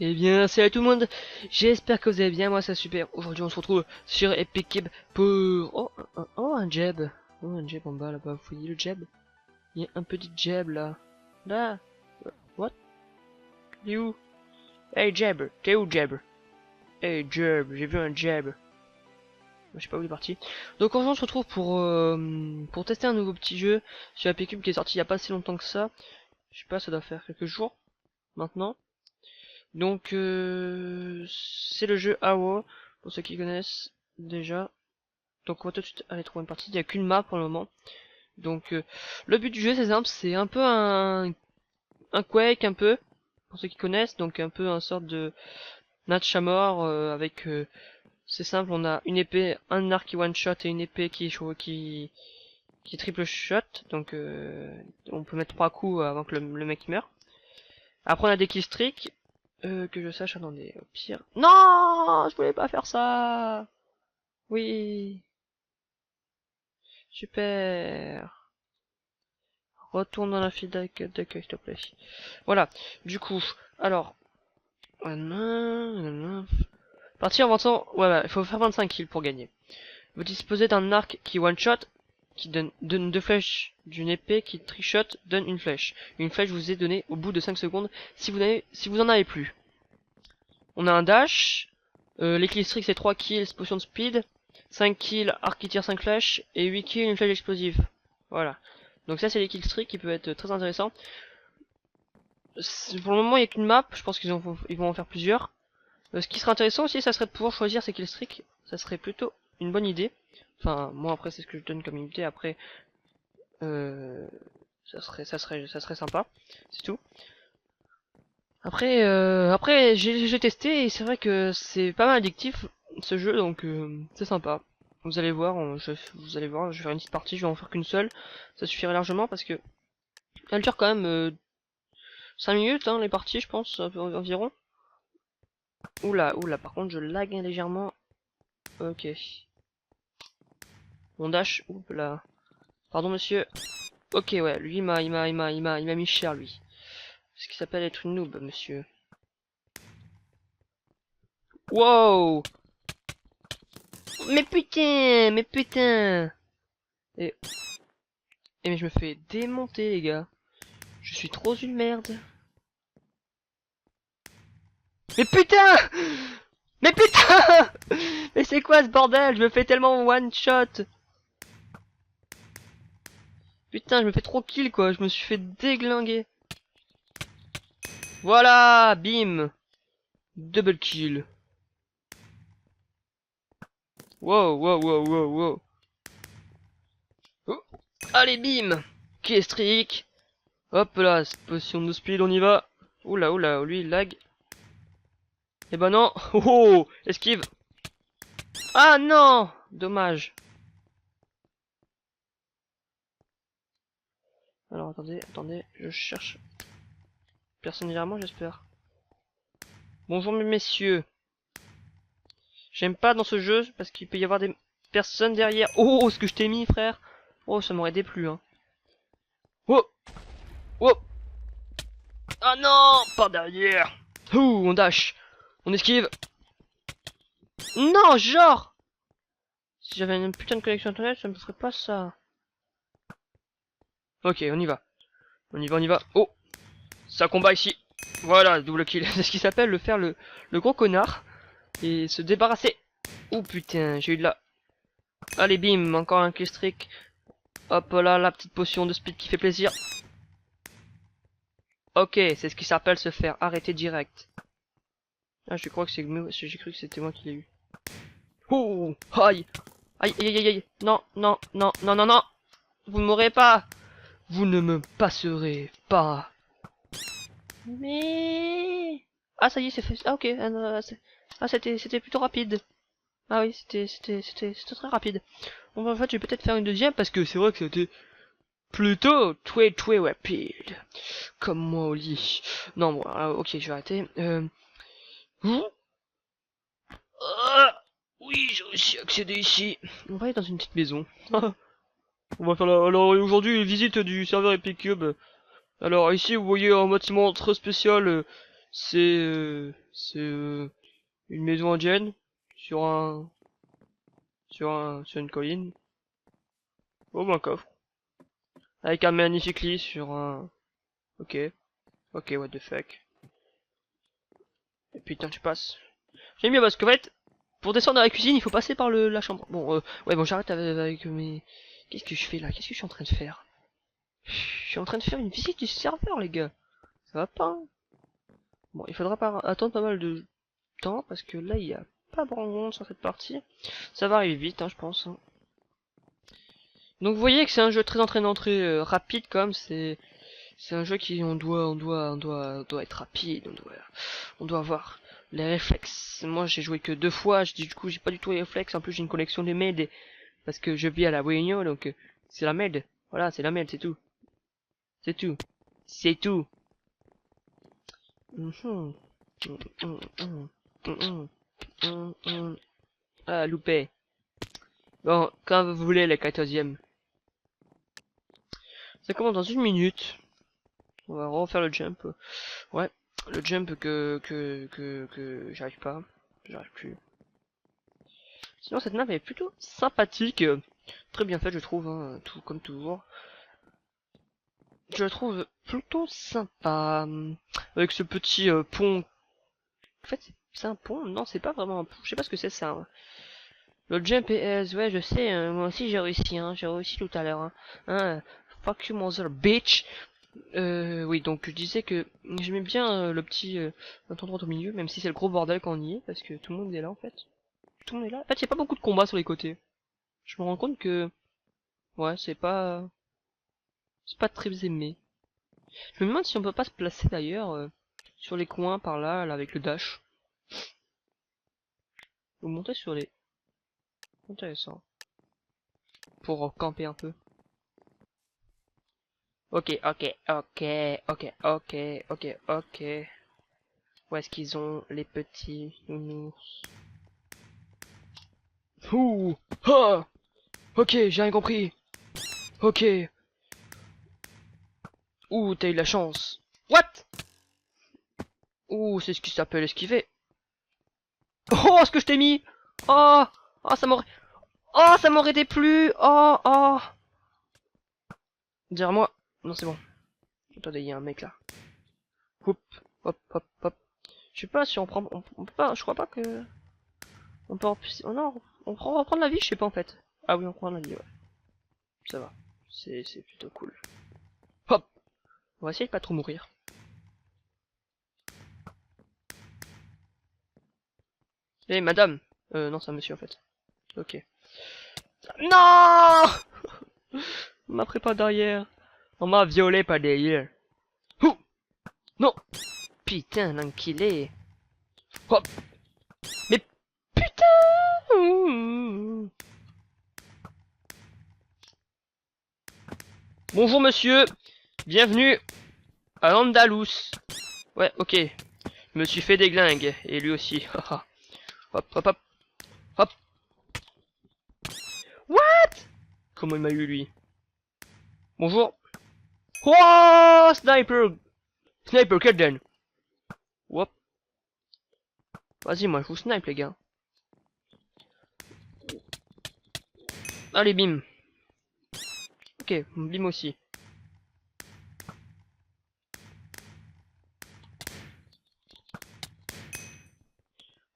Eh bien, salut à tout le monde, j'espère que vous allez bien, moi ça super. Aujourd'hui on se retrouve sur Epic Games pour... un jab. Oh, un jab en bas là-bas, vous voyez le jab? Il y a un petit jab là. Là. What? Il est où? Hey jab, t'es où jab? Hey jab, j'ai vu un jab. Je sais pas où il est parti. Donc aujourd'hui on se retrouve pour tester un nouveau petit jeu sur Epic Games qui est sorti il y a pas si longtemps que ça. Je sais pas, ça doit faire quelques jours maintenant. Donc c'est le jeu AWO, pour ceux qui connaissent déjà. Donc on va tout de suite aller trouver une partie, il n'y a qu'une map pour le moment. Donc le but du jeu c'est simple, c'est un peu un Quake un peu, pour ceux qui connaissent, donc un peu un sorte de match à mort avec c'est simple, on a une épée, un arc qui one shot et une épée qui triple shot, donc on peut mettre 3 coups avant que le mec meure. Après on a des killstreaks. Que je sache, attendez, au pire... Non, je voulais pas faire ça. Oui, super. Retourne dans la file d'accueil, s'il te plaît. Voilà, du coup, alors... Partir en 20 ouais, il faut faire 25 kills pour gagner. Vous disposez d'un arc qui one-shot, qui donne 2 flèches, d'une épée qui trichot donne une flèche. Une flèche vous est donnée au bout de 5 secondes si vous en avez plus. On a un dash, les killstreaks c'est 3 kills, potion de speed, 5 kills, arc qui tire 5 flèches, et 8 kills, une flèche explosive. Voilà. Donc ça c'est les killstreaks qui peuvent être très intéressants. Pour le moment il n'y a qu'une map, je pense qu'ils vont en faire plusieurs. Ce qui serait intéressant aussi, ça serait de pouvoir choisir ces killstreaks. Ça serait plutôt une bonne idée. Enfin, moi après c'est ce que je donne comme idée, après... ça serait sympa, c'est tout. Après j'ai testé et c'est vrai que c'est pas mal addictif ce jeu, donc c'est sympa. Vous allez voir, vous allez voir, je vais faire une petite partie, je vais en faire qu'une seule, ça suffirait largement parce que elle dure quand même 5 minutes hein, les parties je pense environ. Oula, par contre je lag légèrement. Ok. Mon dash, oups là. Pardon monsieur. Ok ouais, lui il m'a mis cher lui. Ce qui s'appelle être une noob monsieur. Wow. Mais putain. Et mais je me fais démonter les gars. Je suis trop une merde. Mais putain. Mais putain. Mais c'est quoi ce bordel? Je me fais tellement one shot. Putain, je me fais trop kill quoi. Je me suis fait déglinguer. Voilà, bim. Double kill. Wow. Oh. Allez, bim. Kill streak. Hop là, potion de speed, on y va. Oula, lui il lag. Eh ben non. Oh, esquive. Ah non. Dommage. Alors attendez, je cherche. Personne derrière moi, j'espère. Bonjour mes messieurs. J'aime pas dans ce jeu parce qu'il peut y avoir des personnes derrière. Oh, ce que je t'ai mis, frère. Oh, ça m'aurait déplu, hein. Oh, oh. Ah non, pas derrière. Ouh, on dash. On esquive. Non, genre. Si j'avais une putain de connexion internet, ça me ferait pas ça. Ok, on y va. On y va. Oh, ça combat ici. Voilà, double kill. C'est ce qui s'appelle le gros connard. Et se débarrasser. Oh putain, j'ai eu de la... Allez bim, encore un kill streak. Hop là, la petite potion de speed qui fait plaisir. Ok, c'est ce qui s'appelle se faire arrêter direct. Ah, je crois que c'est moi, j'ai cru que c'était moi qui l'ai eu. Oh, aïe. Aïe. Non. Vous ne m'aurez pas. Vous ne me passerez pas. Mais... Ah, ça y est, c'est fait. Ah, ok. C'était plutôt rapide. Ah oui, c'était très rapide. Bon, en fait, je vais peut-être faire une deuxième parce que c'est vrai que c'était plutôt très rapide. Comme moi au lit. Non, bon, ok, je vais arrêter. Ah, oui, j'ai réussi à accéder ici. On va aller dans une petite maison. On va faire alors aujourd'hui visite du serveur Epic Cube. Alors ici vous voyez un bâtiment très spécial C'est une maison indienne sur sur une colline. Oh, un coffre. Avec un magnifique lit sur un... Ok. Ok, what the fuck. Et putain, tu passes. J'aime bien parce qu'en fait, pour descendre dans la cuisine, il faut passer par la chambre. Bon, ouais, bon, j'arrête avec mes... Qu'est-ce que je fais là? Qu'est-ce que je suis en train de faire? Je suis en train de faire une visite du serveur, les gars. Ça va pas, hein? Bon, il faudra pas attendre pas mal de temps, parce que là, il y a pas grand monde sur cette partie. Ça va arriver vite, hein, je pense. Hein. Donc, vous voyez que c'est un jeu très entraînant, très rapide, comme c'est un jeu qui on doit être rapide, on doit avoir les réflexes. Moi, j'ai joué que 2 fois, du coup, j'ai pas du tout les réflexes. En plus, j'ai une connexion de mail parce que je vis à la Réunion, donc c'est la mail. Voilà, c'est la mail, c'est tout. C'est tout. C'est tout. Mhm. Ah, loupé. Bon, quand vous voulez, le 14e. Ça commence dans 1 minute. On va refaire le jump. Ouais, le jump que j'arrive pas. J'arrive plus. Sinon, cette map est plutôt sympathique. Très bien faite, je trouve, hein, tout comme toujours. Je la trouve plutôt sympa. Avec ce petit pont. En fait, c'est un pont? Non, c'est pas vraiment un pont. Je sais pas ce que c'est ça. Hein. Le jump est... Ouais, je sais, moi aussi j'ai réussi, hein. J'ai réussi tout à l'heure. Hein. Fuck you, mother bitch. Oui, donc je disais que j'aimais bien le petit endroit au milieu, même si c'est le gros bordel quand on y est, parce que tout le monde est là en fait. Tout le monde est là. En fait, il n'y a pas beaucoup de combats sur les côtés. Je me rends compte que... Ouais, c'est pas très aimé. Je me demande si on peut pas se placer d'ailleurs sur les coins par là, là avec le dash. Ou monter sur les... Intéressant. Pour camper un peu. Ok, ok, ok, ok, ok, ok, ok. Où est-ce qu'ils ont les petits nounours? Ouh, ah, ok, j'ai rien compris. Ok. Ouh, t'as eu de la chance. What? Ouh, c'est ce qui s'appelle esquiver. Oh, ce que je t'ai mis. Oh, oh, ça m'aurait... Oh, ça m'aurait déplu. Oh, oh. Dire-moi. Non, c'est bon. Attendez, il y a un mec là. Hop, hop, hop, hop. Je sais pas si on prend... On peut pas... Je crois pas que... On peut en plus... Oh non, on reprend la vie, je sais pas en fait. Ah oui, on prend la vie, ouais. Ça va. C'est plutôt cool. Hop. On va essayer de pas trop mourir. Eh, madame. Non, c'est un monsieur en fait. Ok. Non. On m'a pris pas derrière. On m'a violé pas derrière. Ouh. Non. Putain, l'enculé. Hop. Mais putain. Bonjour monsieur. Bienvenue à Andalous. Ouais, ok. Je me suis fait des glingues. Et lui aussi. Hop, hop, hop. Hop. What? Comment il m'a eu lui? Bonjour. Oh, sniper. Sniper, quel den. Hop. Vas-y, moi je vous snipe les gars. Allez, bim. Ok, bim aussi.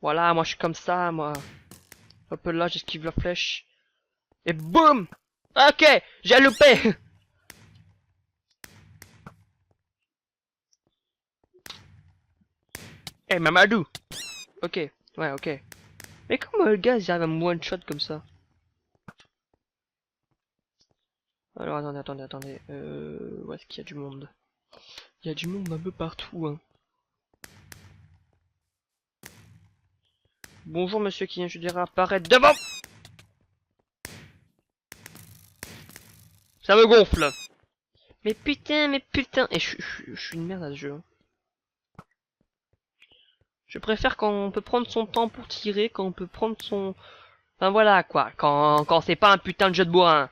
Voilà, moi je suis comme ça, moi. Hop là, j'esquive la flèche. Et boum. Ok, j'ai loupé. Eh, Mamadou. Ok, ouais, ok. Mais comment le gars il arrive à me one shot comme ça? Alors attendez. Où est-ce qu'il y a du monde? Il y a du monde un peu partout, hein. Bonjour monsieur qui vient, je dirais apparaître devant. Ça me gonfle. Mais putain. Et je suis une merde à ce jeu. Hein. Je préfère quand on peut prendre son temps pour tirer, quand on peut prendre son... Enfin voilà quoi, quand c'est pas un putain de jeu de bourrin.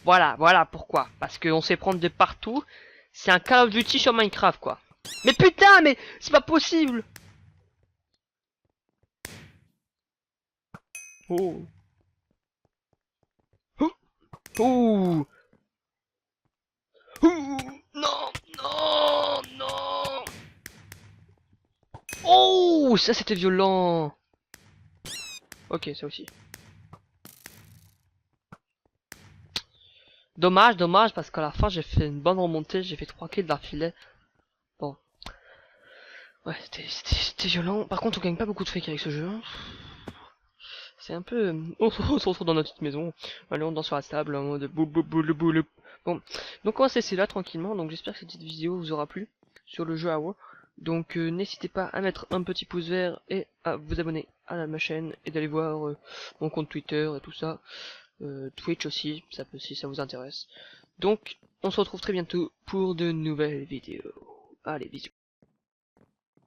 Voilà pourquoi. Parce qu'on sait prendre de partout. C'est un Call of Duty sur Minecraft quoi. Mais putain, mais c'est pas possible. Oh. Oh. Oh. Oh. Non, non, non. Oh, ça c'était violent. Ok, ça aussi. Dommage, dommage, parce qu'à la fin j'ai fait une bonne remontée, j'ai fait 3 kills d'affilée. Bon, ouais, c'était violent. Par contre, on gagne pas beaucoup de fric avec ce jeu. Hein. C'est un peu... On se retrouve dans notre petite maison. Allez, on danse sur la table en mode boule boule boule boule. Bon, donc on va se laisser là tranquillement. Donc j'espère que cette petite vidéo vous aura plu sur le jeu AWO. Donc n'hésitez pas à mettre un petit pouce vert et à vous abonner à ma chaîne et d'aller voir mon compte Twitter et tout ça. Twitch aussi, ça peut si ça vous intéresse. Donc, on se retrouve très bientôt pour de nouvelles vidéos. Allez, bisous.